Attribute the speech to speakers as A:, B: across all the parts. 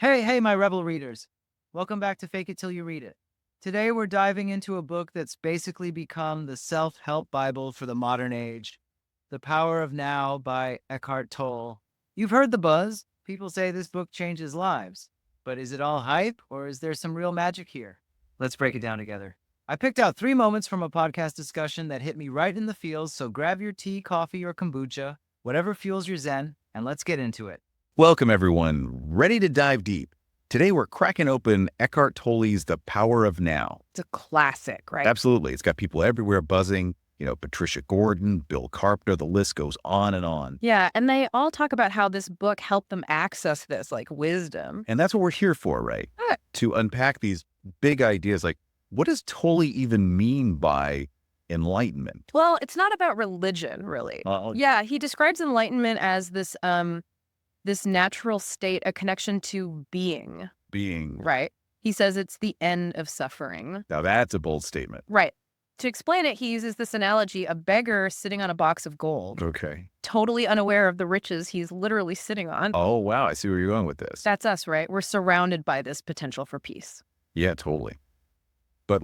A: Hey, my rebel readers. Welcome back to Fake It Till You Read It. Today we're diving into a book that's basically become the self-help Bible for the modern age. The Power of Now by Eckhart Tolle. You've heard the buzz. People say this book changes lives. But is it all hype or is there some real magic here? Let's break it down together. I picked out 3 moments from a podcast discussion that hit me right in the feels, so grab your tea, coffee, or kombucha, whatever fuels your zen, and let's get into it.
B: Welcome, everyone. Ready to dive deep. Today, we're cracking open Eckhart Tolle's The Power of Now.
C: It's a classic, right?
B: Absolutely. It's got people everywhere buzzing. Patricia Gordon, Bill Carpenter, the list goes on and on.
C: Yeah, and they all talk about how this book helped them access this, like wisdom.
B: And that's what we're here for, right? To unpack these big ideas like, what does Tolle even mean by enlightenment?
C: Well, it's not about religion, really. Yeah, he describes enlightenment as this natural state, a connection to being. Right. He says it's the end of suffering.
B: Now, that's a bold statement.
C: Right. To explain it, he uses this analogy, a beggar sitting on a box of gold.
B: Okay.
C: Totally unaware of the riches he's literally sitting on.
B: Oh, wow. I see where you're going with this.
C: That's us, right? We're surrounded by this potential for peace.
B: Yeah, totally. But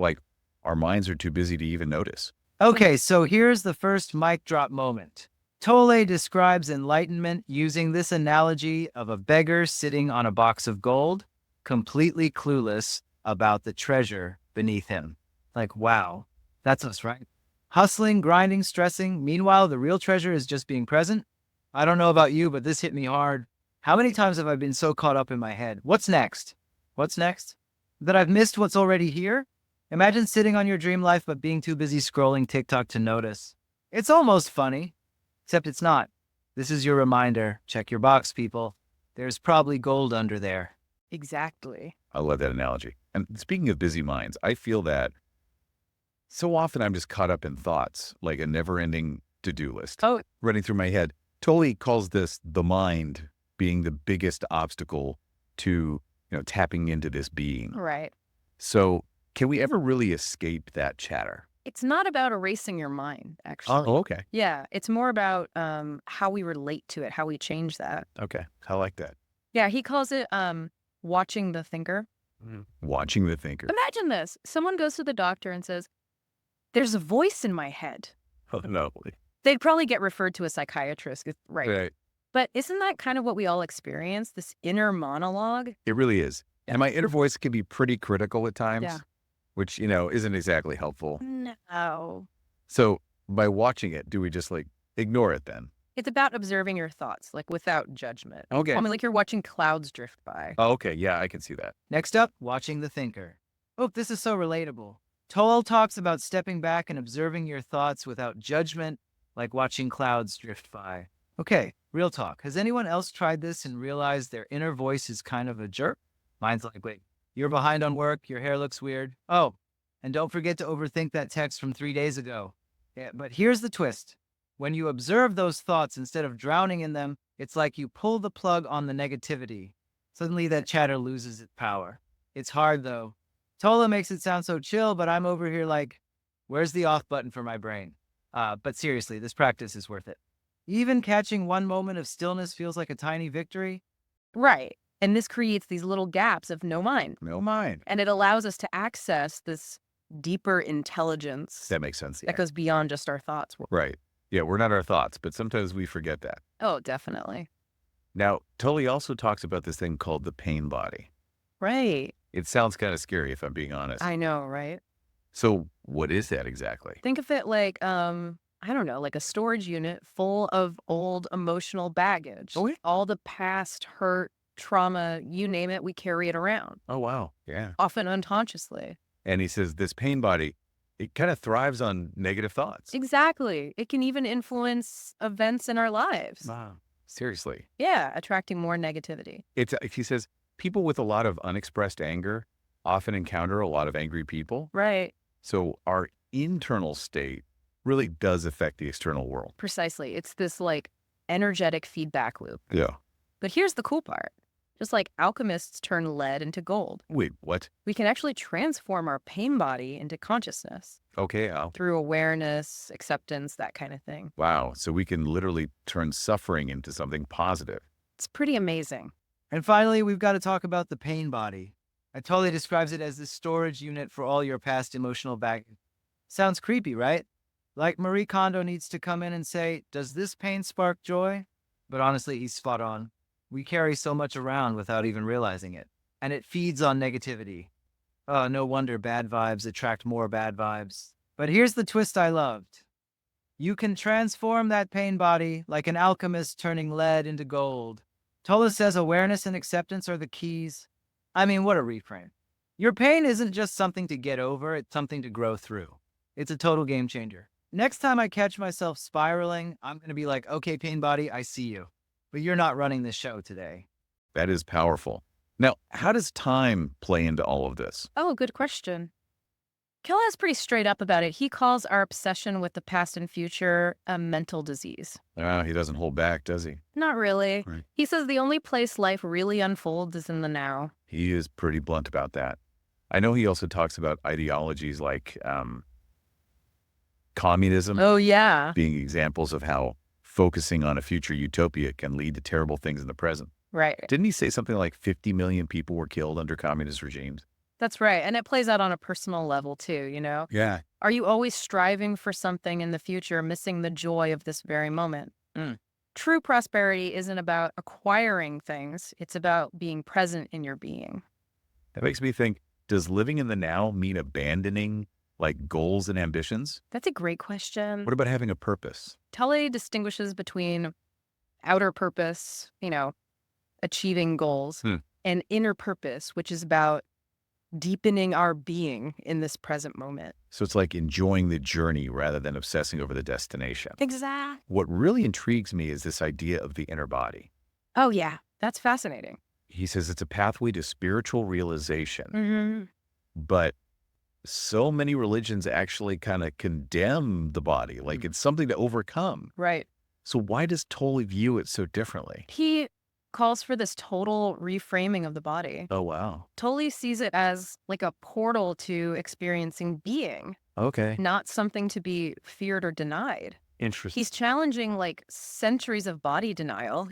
B: our minds are too busy to even notice.
A: Okay, so here's the first mic drop moment. Tolle describes enlightenment using this analogy of a beggar sitting on a box of gold, completely clueless about the treasure beneath him. Wow, that's us, right? Hustling, grinding, stressing. Meanwhile, the real treasure is just being present. I don't know about you, but this hit me hard. How many times have I been so caught up in my head? What's next? What's next? That I've missed what's already here? Imagine sitting on your dream life, but being too busy scrolling TikTok to notice. It's almost funny. Except it's not. This is your reminder. Check your box, people. There's probably gold under there.
C: Exactly.
B: I love that analogy. And speaking of busy minds, I feel that so often I'm just caught up in thoughts, like a never-ending to-do list running through my head. Tolle calls this the mind being the biggest obstacle to, tapping into this being.
C: Right.
B: So can we ever really escape that chatter?
C: It's not about erasing your mind, actually.
B: Oh, okay.
C: Yeah, it's more about how we relate to it, how we change that.
B: Okay. I like that.
C: Yeah, he calls it watching the thinker.
B: Watching the thinker.
C: Imagine this. Someone goes to the doctor and says, there's a voice in my head.
B: Oh, no.
C: They'd probably get referred to a psychiatrist, right?
B: Right.
C: But isn't that kind of what we all experience, this inner monologue?
B: It really is. And my inner voice can be pretty critical at times.
C: Yeah.
B: Which, isn't exactly helpful.
C: No.
B: So by watching it, do we just ignore it then?
C: It's about observing your thoughts, without judgment.
B: Okay.
C: I mean, you're watching clouds drift by.
B: Oh, okay. Yeah, I can see that.
A: Next up, watching the thinker. Oh, this is so relatable. Tolle talks about stepping back and observing your thoughts without judgment, like watching clouds drift by. Okay, real talk. Has anyone else tried this and realized their inner voice is kind of a jerk? Mine's wait, you're behind on work, your hair looks weird. Oh, and don't forget to overthink that text from 3 days ago. Yeah, but here's the twist. When you observe those thoughts instead of drowning in them, it's like you pull the plug on the negativity. Suddenly that chatter loses its power. It's hard though. Tolle makes it sound so chill, but I'm over here where's the off button for my brain? But seriously, this practice is worth it. Even catching one moment of stillness feels like a tiny victory.
C: Right. And this creates these little gaps of no mind.
B: No mind.
C: And it allows us to access this deeper intelligence
B: That makes sense. Yeah.
C: that goes beyond just our thoughts.
B: Right. Yeah, we're not our thoughts, but sometimes we forget that.
C: Oh, definitely.
B: Now, Tolle also talks about this thing called the pain body.
C: Right.
B: It sounds kind of scary if I'm being honest.
C: I know, right?
B: So what is that exactly?
C: Think of it like, I don't know, like a storage unit full of old emotional baggage.
B: Oh, yeah.
C: All the past hurt, trauma, you name it, we carry it around,
B: Oh, wow. Yeah.
C: often unconsciously.
B: And he says this pain body, it kind of thrives on negative thoughts.
C: Exactly. It can even influence events in our lives.
B: Wow. Seriously.
C: Yeah, attracting more negativity.
B: He says people with a lot of unexpressed anger often encounter a lot of angry people.
C: Right.
B: So our internal state really does affect the external world.
C: Precisely. It's this energetic feedback loop.
B: Yeah.
C: But here's the cool part. Just like alchemists turn lead into gold,
B: Wait, what?
C: we can actually transform our pain body into consciousness
B: Okay.
C: through awareness, acceptance, that kind of thing.
B: Wow. So we can literally turn suffering into something positive.
C: It's pretty amazing.
A: And finally, we've got to talk about the pain body. Tolle describes it as the storage unit for all your past emotional baggage. Sounds creepy, right? Like Marie Kondo needs to come in and say, does this pain spark joy? But honestly, he's spot on. We carry so much around without even realizing it. And it feeds on negativity. Oh, no wonder bad vibes attract more bad vibes. But here's the twist I loved. You can transform that pain body like an alchemist turning lead into gold. Tolle says awareness and acceptance are the keys. I mean, what a reframe. Your pain isn't just something to get over, it's something to grow through. It's a total game changer. Next time I catch myself spiraling, I'm going to be like, okay, pain body, I see you. But you're not running this show today.
B: That is powerful. Now, how does time play into all of this?
C: Oh, good question. Tolle is pretty straight up about it. He calls our obsession with the past and future a mental disease.
B: He doesn't hold back, does he?
C: Not really.
B: Right.
C: He says the only place life really unfolds is in the now.
B: He is pretty blunt about that. I know he also talks about ideologies like communism.
C: Oh, yeah.
B: Being examples of how focusing on a future utopia can lead to terrible things in the present.
C: Right.
B: Didn't he say something like 50 million people were killed under communist regimes?
C: That's right. And it plays out on a personal level too, you know?
B: Yeah.
C: Are you always striving for something in the future, missing the joy of this very moment? True prosperity isn't about acquiring things. It's about being present in your being.
B: That makes me think, does living in the now mean abandoning like goals and ambitions?
C: That's a great question.
B: What about having a purpose?
C: Tolle distinguishes between outer purpose, achieving goals, and inner purpose, which is about deepening our being in this present moment.
B: So it's like enjoying the journey rather than obsessing over the destination.
C: Exactly.
B: What really intrigues me is this idea of the inner body.
C: Oh, yeah. That's fascinating.
B: He says it's a pathway to spiritual realization.
C: Mm-hmm.
B: But so many religions actually kind of condemn the body, like it's something to overcome.
C: Right.
B: So why does Tolle view it so differently?
C: He calls for this total reframing of the body.
B: Oh, wow.
C: Tolle sees it as like a portal to experiencing being,
B: Okay.
C: not something to be feared or denied.
B: Interesting.
C: He's challenging like centuries of body denial,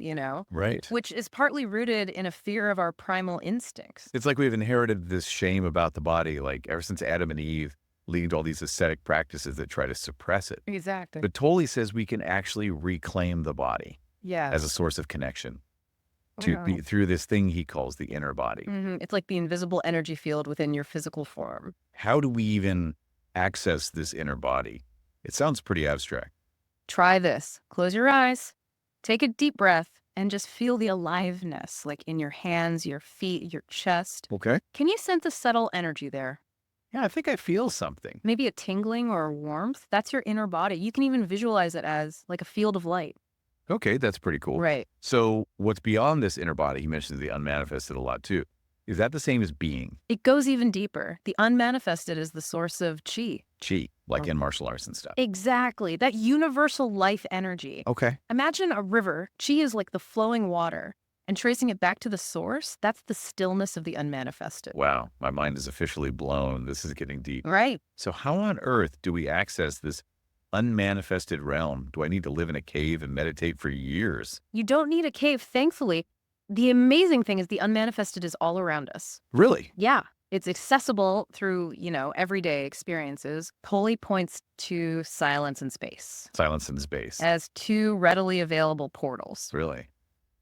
B: Right.
C: which is partly rooted in a fear of our primal instincts.
B: It's like we've inherited this shame about the body, like ever since Adam and Eve, leading to all these ascetic practices that try to suppress it.
C: Exactly.
B: But Tolle says we can actually reclaim the body
C: Yeah.
B: as a source of connection through this thing he calls the inner body.
C: It's like the invisible energy field within your physical form.
B: How do we even access this inner body? It sounds pretty abstract.
C: Try this. Close your eyes, take a deep breath, and just feel the aliveness, like in your hands, your feet, your chest.
B: Okay.
C: Can you sense a subtle energy there?
B: Yeah, I think I feel something.
C: Maybe a tingling or a warmth? That's your inner body. You can even visualize it as like a field of light.
B: Okay, that's pretty cool.
C: Right.
B: So what's beyond this inner body, he mentions the unmanifested a lot too. Is that the same as being?
C: It goes even deeper. The unmanifested is the source of chi.
B: Chi, like in martial arts and stuff.
C: Exactly. That universal life energy.
B: Okay.
C: Imagine a river. Chi is like the flowing water. And tracing it back to the source, that's the stillness of the unmanifested.
B: Wow, my mind is officially blown. This is getting deep.
C: Right.
B: So how on earth do we access this unmanifested realm? Do I need to live in a cave and meditate for years?
C: You don't need a cave, thankfully. The amazing thing is the unmanifested is all around us.
B: Really?
C: Yeah. It's accessible through, everyday experiences. Tolle points to silence and space.
B: Silence and space.
C: As two readily available portals.
B: Really?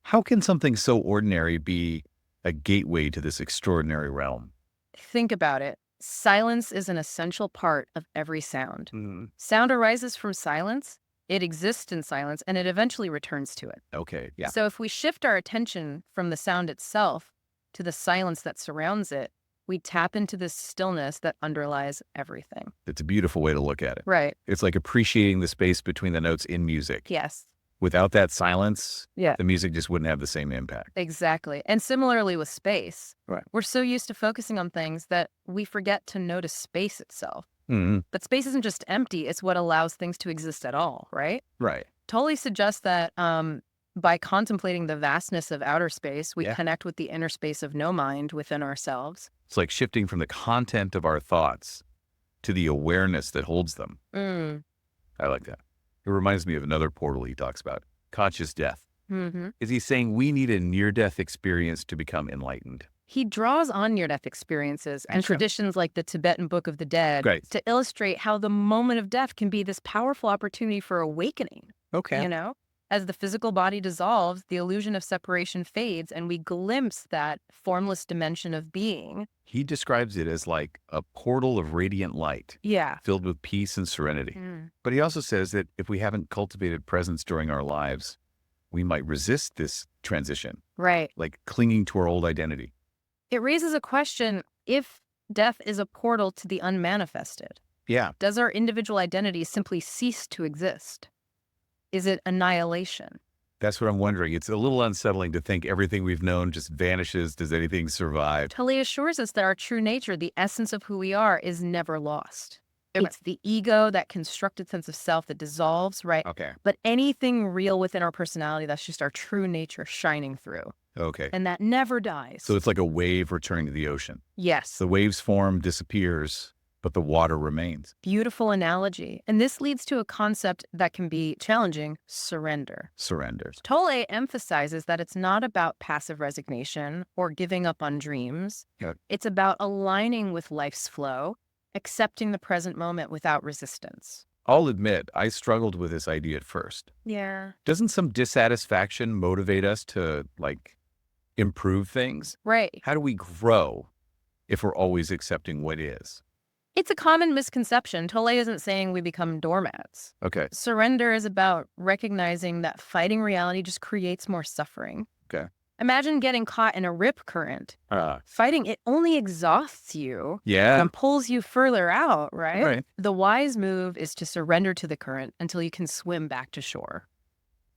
B: How can something so ordinary be a gateway to this extraordinary realm?
C: Think about it. Silence is an essential part of every sound. Sound arises from silence. It exists in silence, and it eventually returns to it.
B: Okay, yeah.
C: So if we shift our attention from the sound itself to the silence that surrounds it, we tap into this stillness that underlies everything.
B: It's a beautiful way to look at it.
C: Right.
B: It's like appreciating the space between the notes in music.
C: Yes.
B: Without that silence,
C: Yeah.
B: the music just wouldn't have the same impact.
C: Exactly. And similarly with space.
B: Right.
C: We're so used to focusing on things that we forget to notice space itself.
B: Mm-hmm.
C: But space isn't just empty. It's what allows things to exist at all, right?
B: Right.
C: Tolle suggests that by contemplating the vastness of outer space, we connect with the inner space of no mind within ourselves.
B: It's like shifting from the content of our thoughts to the awareness that holds them. I like that. It reminds me of another portal he talks about, conscious death. Is he saying we need a near-death experience to become enlightened?
C: He draws on near-death experiences and traditions like the Tibetan Book of the Dead to illustrate how the moment of death can be this powerful opportunity for awakening.
B: Okay.
C: You know, as the physical body dissolves, the illusion of separation fades, and we glimpse that formless dimension of being.
B: He describes it as like a portal of radiant light.
C: Yeah.
B: Filled with peace and serenity. But he also says that if we haven't cultivated presence during our lives, we might resist this transition.
C: Right.
B: Like clinging to our old identity.
C: It raises a question: if death is a portal to the unmanifested, does our individual identity simply cease to exist? Is it annihilation?
B: That's what I'm wondering. It's a little unsettling to think everything we've known just vanishes. Does anything survive?
C: Tolle assures us that our true nature, the essence of who we are, is never lost. It's the ego, that constructed sense of self that dissolves, right?
B: Okay.
C: But anything real within our personality, that's just our true nature shining through.
B: Okay.
C: And that never dies.
B: So it's like a wave returning to the ocean.
C: Yes.
B: The wave's form disappears, but the water remains.
C: Beautiful analogy. And this leads to a concept that can be challenging: surrender.
B: Surrender.
C: Tolle emphasizes that it's not about passive resignation or giving up on dreams. It's about aligning with life's flow, accepting the present moment without resistance.
B: I'll admit, I struggled with this idea at first.
C: Yeah.
B: Doesn't some dissatisfaction motivate us to, like, improve things?
C: Right.
B: How do we grow if we're always accepting what is?
C: It's a common misconception. Tolle isn't saying we become doormats.
B: Okay.
C: Surrender is about recognizing that fighting reality just creates more suffering.
B: Okay.
C: Imagine getting caught in a rip current. Fighting it only exhausts you and pulls you further out, right? The wise move is to surrender to the current until you can swim back to shore.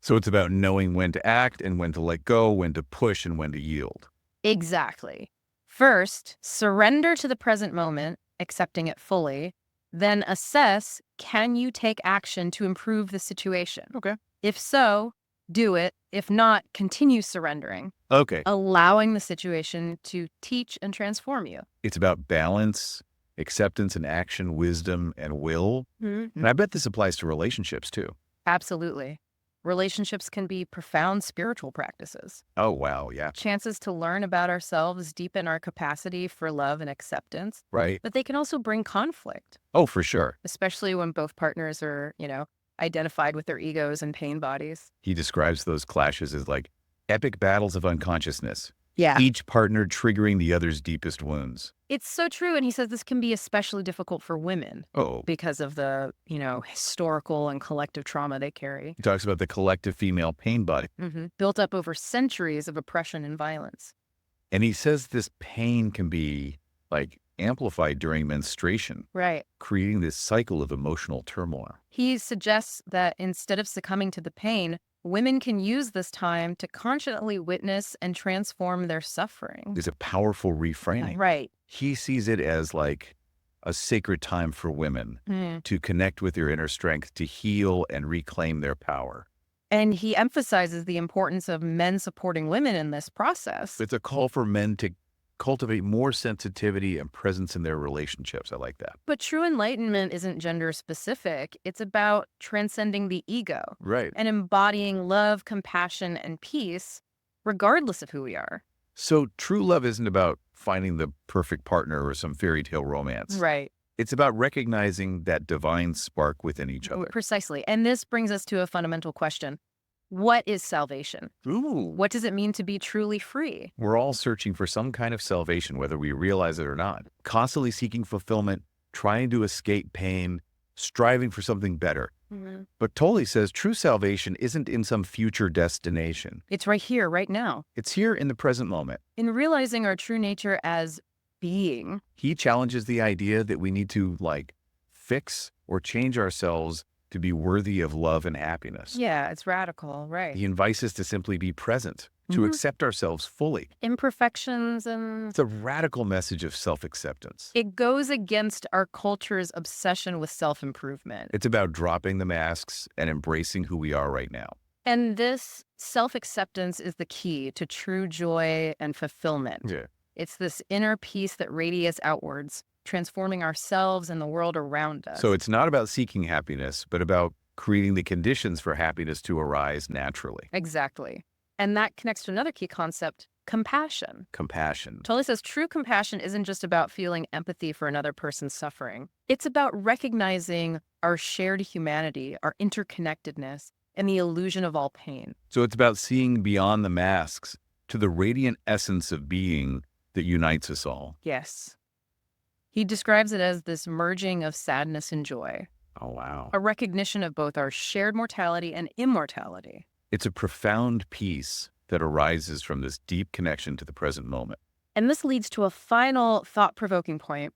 B: So it's about knowing when to act and when to let go, when to push and when to yield.
C: Exactly. First, surrender to the present moment, accepting it fully. Then assess, can you take action to improve the situation?
B: Okay.
C: If so, do it. If not, continue surrendering.
B: Okay.
C: Allowing the situation to teach and transform you.
B: It's about balance, acceptance and action, wisdom and will. And I bet this applies to relationships too.
C: Absolutely. Relationships can be profound spiritual practices.
B: Oh, wow. Yeah.
C: Chances to learn about ourselves, deepen our capacity for love and acceptance.
B: Right.
C: But they can also bring conflict.
B: Oh, for sure.
C: Especially when both partners are, identified with their egos and pain bodies.
B: He describes those clashes as like epic battles of unconsciousness.
C: Yeah.
B: Each partner triggering the other's deepest wounds.
C: It's so true. And he says this can be especially difficult for women.
B: Oh.
C: Because of the, historical and collective trauma they carry.
B: He talks about the collective female pain body.
C: Built up over centuries of oppression and violence.
B: And he says this pain can be like amplified during menstruation.
C: Right.
B: Creating this cycle of emotional turmoil.
C: He suggests that instead of succumbing to the pain, women can use this time to conscientiously witness and transform their suffering.
B: There's a powerful reframing.
C: Right.
B: He sees it as like a sacred time for women to connect with their inner strength, to heal and reclaim their power.
C: And he emphasizes the importance of men supporting women in this process.
B: It's a call for men to cultivate more sensitivity and presence in their relationships. I like that.
C: But true enlightenment isn't gender specific. It's about transcending the ego.
B: Right.
C: And embodying love, compassion, and peace, regardless of who we are.
B: So true love isn't about finding the perfect partner or some fairy tale romance.
C: Right.
B: It's about recognizing that divine spark within each other.
C: Precisely. And this brings us to a fundamental question. What is salvation?
B: Ooh.
C: What does it mean to be truly free?
B: We're all searching for some kind of salvation, whether we realize it or not. Constantly seeking fulfillment, trying to escape pain, striving for something better. But Tolle says true salvation isn't in some future destination.
C: It's right here, right now.
B: It's here in the present moment.
C: In realizing our true nature as being.
B: He challenges the idea that we need to, fix or change ourselves to be worthy of love and happiness.
C: Yeah, it's radical, right?
B: He invites us to simply be present, to accept ourselves fully.
C: Imperfections and...
B: It's a radical message of self-acceptance.
C: It goes against our culture's obsession with self-improvement.
B: It's about dropping the masks and embracing who we are right now.
C: And this self-acceptance is the key to true joy and fulfillment.
B: Yeah.
C: It's this inner peace that radiates outwards, transforming ourselves and the world around us.
B: So it's not about seeking happiness, but about creating the conditions for happiness to arise naturally.
C: Exactly. And that connects to another key concept, compassion.
B: Compassion.
C: Tolle says true compassion isn't just about feeling empathy for another person's suffering. It's about recognizing our shared humanity, our interconnectedness, and the illusion of all pain.
B: So it's about seeing beyond the masks to the radiant essence of being that unites us all.
C: Yes. He describes it as this merging of sadness and joy.
B: Oh, wow.
C: A recognition of both our shared mortality and immortality.
B: It's a profound peace that arises from this deep connection to the present moment.
C: And this leads to a final thought-provoking point.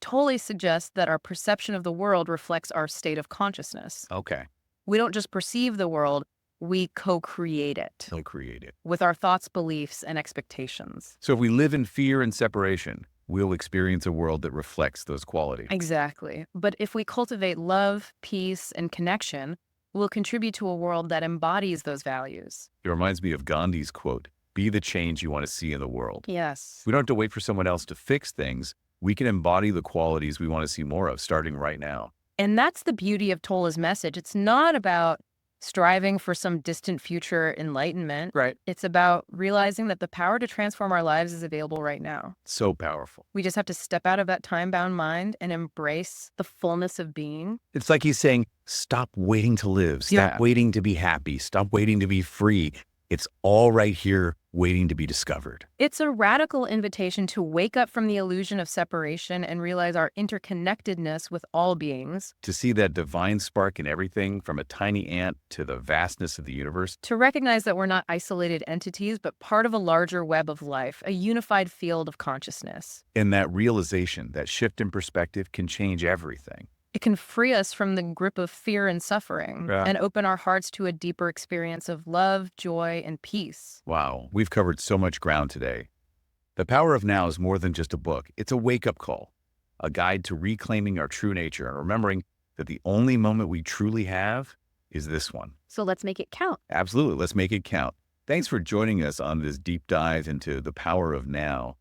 C: Tolle suggests that our perception of the world reflects our state of consciousness.
B: Okay.
C: We don't just perceive the world, we co-create it.
B: Co-create it.
C: With our thoughts, beliefs, and expectations.
B: So if we live in fear and separation, we'll experience a world that reflects those qualities.
C: Exactly. But if we cultivate love, peace, and connection, we'll contribute to a world that embodies those values.
B: It reminds me of Gandhi's quote, "Be the change you want to see in the world."
C: Yes.
B: We don't have to wait for someone else to fix things. We can embody the qualities we want to see more of starting right now.
C: And that's the beauty of Tolle's message. It's not about striving for some distant future enlightenment.
B: Right.
C: It's about realizing that the power to transform our lives is available right now.
B: So powerful.
C: We just have to step out of that time-bound mind and embrace the fullness of being.
B: It's like he's saying, stop waiting to live. Stop waiting to be happy. Stop waiting to be free. It's all right here waiting to be discovered.
C: It's a radical invitation to wake up from the illusion of separation and realize our interconnectedness with all beings.
B: To see that divine spark in everything from a tiny ant to the vastness of the universe.
C: To recognize that we're not isolated entities, but part of a larger web of life, a unified field of consciousness.
B: And that realization, that shift in perspective can change everything.
C: It can free us from the grip of fear and suffering and open our hearts to a deeper experience of love, joy, and peace.
B: Wow, we've covered so much ground today. The Power of Now is more than just a book. It's a wake-up call, a guide to reclaiming our true nature and remembering that the only moment we truly have is this one.
C: So let's make it count.
B: Absolutely, let's make it count. Thanks for joining us on this deep dive into the power of now.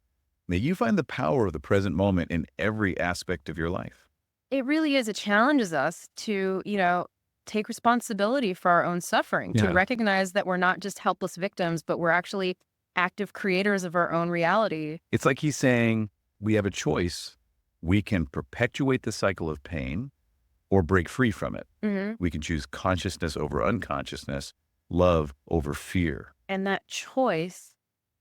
B: May you find the power of the present moment in every aspect of your life.
C: It really is. It challenges us to, take responsibility for our own suffering, to recognize that we're not just helpless victims, but we're actually active creators of our own reality.
B: It's like he's saying, we have a choice. We can perpetuate the cycle of pain or break free from it. We can choose consciousness over unconsciousness, love over fear.
C: And that choice,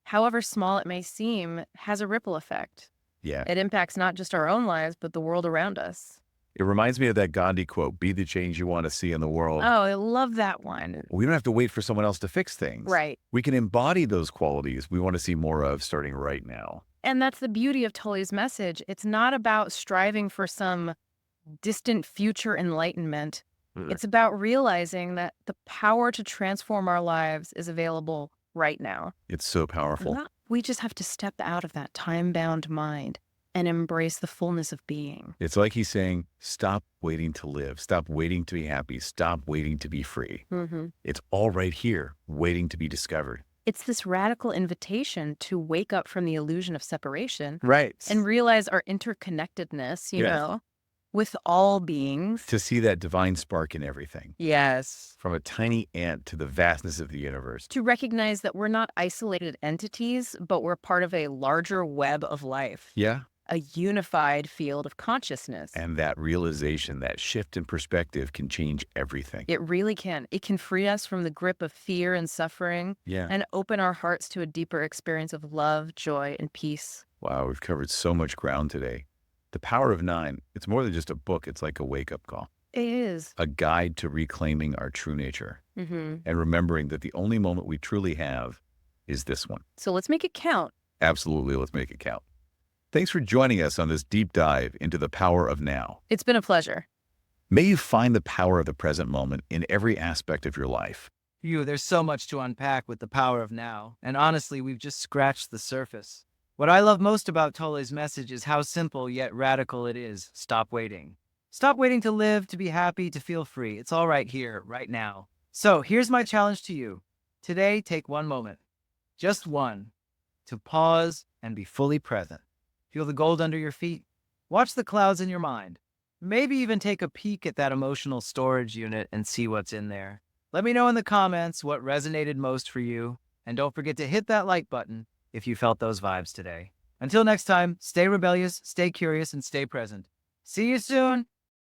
C: however small it may seem, has a ripple effect.
B: Yeah.
C: It impacts not just our own lives, but the world around us.
B: It reminds me of that Gandhi quote, "Be the change you want to see in the world."
C: Oh, I love that one.
B: We don't have to wait for someone else to fix things.
C: Right.
B: We can embody those qualities we want to see more of starting right now.
C: And that's the beauty of Tolle's message. It's not about striving for some distant future enlightenment. It's about realizing that the power to transform our lives is available right now.
B: It's so powerful.
C: We just have to step out of that time-bound mind and embrace the fullness of being.
B: It's like he's saying, stop waiting to live. Stop waiting to be happy. Stop waiting to be free. It's all right here, waiting to be discovered.
C: It's this radical invitation to wake up from the illusion of separation.
B: Right.
C: And realize our interconnectedness, with all beings.
B: To see that divine spark in everything.
C: Yes.
B: From a tiny ant to the vastness of the universe.
C: To recognize that we're not isolated entities, but we're part of a larger web of life.
B: Yeah.
C: A unified field of consciousness.
B: And that realization, that shift in perspective can change everything.
C: It really can. It can free us from the grip of fear and suffering. And open our hearts to a deeper experience of love, joy, and peace.
B: Wow, we've covered so much ground today. The Power of Nine, it's more than just a book. It's like a wake-up call.
C: It is.
B: A guide to reclaiming our true nature. And remembering that the only moment we truly have is this one.
C: So let's make it count.
B: Absolutely, let's make it count. Thanks for joining us on this deep dive into the power of now.
C: It's been a pleasure.
B: May you find the power of the present moment in every aspect of your life.
A: There's so much to unpack with the power of now. And honestly, we've just scratched the surface. What I love most about Tolle's message is how simple yet radical it is. Stop waiting. Stop waiting to live, to be happy, to feel free. It's all right here, right now. So here's my challenge to you. Today, take one moment, just one, to pause and be fully present. Feel the gold under your feet. Watch the clouds in your mind. Maybe even take a peek at that emotional storage unit and see what's in there. Let me know in the comments what resonated most for you, and don't forget to hit that like button if you felt those vibes today. Until next time, stay rebellious, stay curious, and stay present. See you soon!